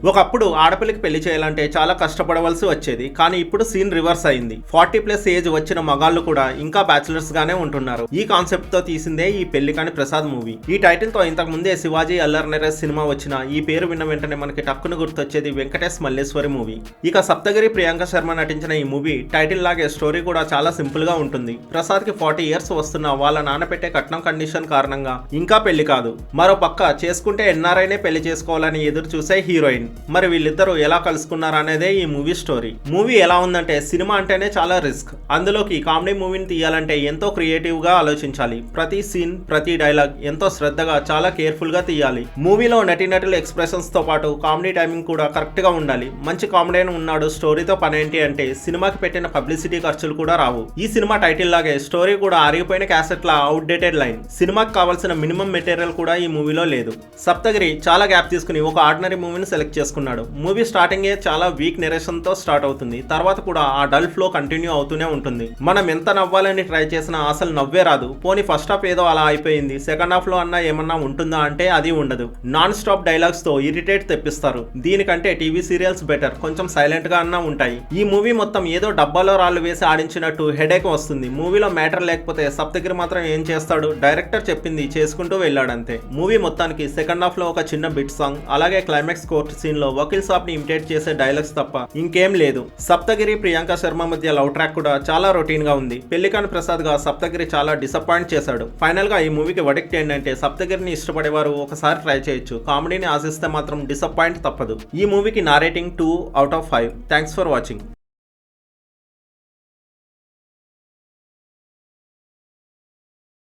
ఒకప్పుడు ఆడపిల్లకి పెళ్లి చేయాలంటే చాలా కష్టపడవలసి వచ్చేది. కానీ ఇప్పుడు సీన్ రివర్స్ అయింది. 40+ ఏజ్ వచ్చిన మగాళ్ళు కూడా ఇంకా బ్యాచులర్స్ గానే ఉంటున్నారు. ఈ కాన్సెప్ట్ తో తీసిందే ఈ పెళ్లి కాని ప్రసాద్ మూవీ. ఈ టైటిల్ తో ఇంతకు ముందే శివాజీ అల్లరి నరేష్ సినిమా వచ్చిన ఈ పేరు విన్న వెంటనే మనకి టక్కును గుర్తొచ్చేది వెంకటేష్ మల్లేశ్వరి మూవీ. ఇక సప్తగిరి ప్రియాంక శర్మ నటించిన ఈ మూవీ టైటిల్ లాగే స్టోరీ కూడా చాలా సింపుల్ గా ఉంటుంది. ప్రసాద్ కి 40 ఇయర్స్ వస్తున్న వాళ్ళ నాన్న పెట్టే కట్నం కండిషన్ కారణంగా ఇంకా పెళ్లి కాదు. మరో పక్క చేసుకుంటే ఎన్ఆర్ఐనే పెళ్లి చేసుకోవాలని ఎదురు చూసే హీరోయిన్. మరి వీళ్ళిద్దరూ ఎలా కలుసుకున్నారు అనేదే ఈ మూవీ స్టోరీ. మూవీ ఎలా ఉందంటే సినిమా అంటేనే చాలా రిస్క్. అందులోకి కామెడీ మూవీని తీయాలంటే ఎంతో క్రియేటివ్ గా ఆలోచించాలి. ప్రతి సీన్ ప్రతి డైలాగ్ ఎంతో శ్రద్ధగా చాలా కేర్ఫుల్ గా తీయాలి. మూవీలో నటీనటుల ఎక్స్ప్రెషన్స్ తో పాటు కామెడీ టైమింగ్ కూడా కరెక్ట్ గా ఉండాలి. మంచి కామెడీ ఉన్నాడు, స్టోరీతో పనేంటి అంటే సినిమాకి పెట్టిన పబ్లిసిటీ ఖర్చులు కూడా రావు. ఈ సినిమా టైటిల్ లాగే స్టోరీ కూడా ఆరిగిపోయిన క్యాసెట్ లా అవుట్డేటెడ్ లైన్. సినిమాకి కావాల్సిన మినిమం మెటీరియల్ కూడా ఈ మూవీలో లేదు. సప్తగిరి చాలా గ్యాప్ తీసుకుని ఒక ఆర్డినరీ మూవీని సెలెక్ట్ చేసుకున్నాడు. మూవీ స్టార్టింగ్ చాలా వీక్ నెరేషన్ తో స్టార్ట్ అవుతుంది. తర్వాత కూడా ఆ డల్ ఫ్లో కంటిన్యూ అవుతూనే ఉంటుంది. మనం ఎంత నవ్వాలని ట్రై చేసినా అసలు నవ్వే రాదు. పోనీ ఫస్ట్ హాఫ్ ఏదో అలా అయిపోయింది, సెకండ్ హాఫ్ లో అన్నా ఏమన్నా ఉంటుందా అంటే అది ఉండదు. నాన్ స్టాప్ డైలాగ్స్ తో ఇరిటేట్ తెప్పిస్తారు. దీనికంటే టీవీ సీరియల్స్ బెటర్, కొంచెం సైలెంట్ గా అన్నా ఉంటాయి. ఈ మూవీ మొత్తం ఏదో డబ్బాలో రాళ్ళు వేసి ఆడించినట్టు హెడేక్ వస్తుంది. మూవీలో మ్యాటర్ లేకపోతే సప్తగిరి మాత్రం ఏం చేస్తాడు, డైరెక్టర్ చెప్పింది చేసుకుంటూ వెళ్ళాడంతే. మూవీ మొత్తానికి సెకండ్ హాఫ్ లో ఒక చిన్న బిట్ సాంగ్, అలాగే క్లైమాక్స్ కోర్ట్ సీన్ లో వకీల్ సాబ్ ని ఇమిటేట్ చేసే డైలాగ్స్ తప్ప ఇంకేం లేదు. సప్తగిరి ప్రియాంక శర్మ మధ్య లవ్ ట్రాక్ కూడా చాలా రొటీన్ గా ఉంది. పెళ్లికాని ప్రసాద్ గా సప్తగిరి చాలా డిసప్పాయింట్ చేశాడు. ఫైనల్ గా ఈ మూవీకి వర్డిక్ట్ ఏంటంటే సప్తగిరిని ఇష్టపడేవారు ఒకసారి ట్రై చేయొచ్చు. కామెడీని ఆశిస్తే మాత్రం డిసప్పాయింట్ తప్పదు. ఈ మూవీకి నా రేటింగ్ 2/5. Thanks for watching.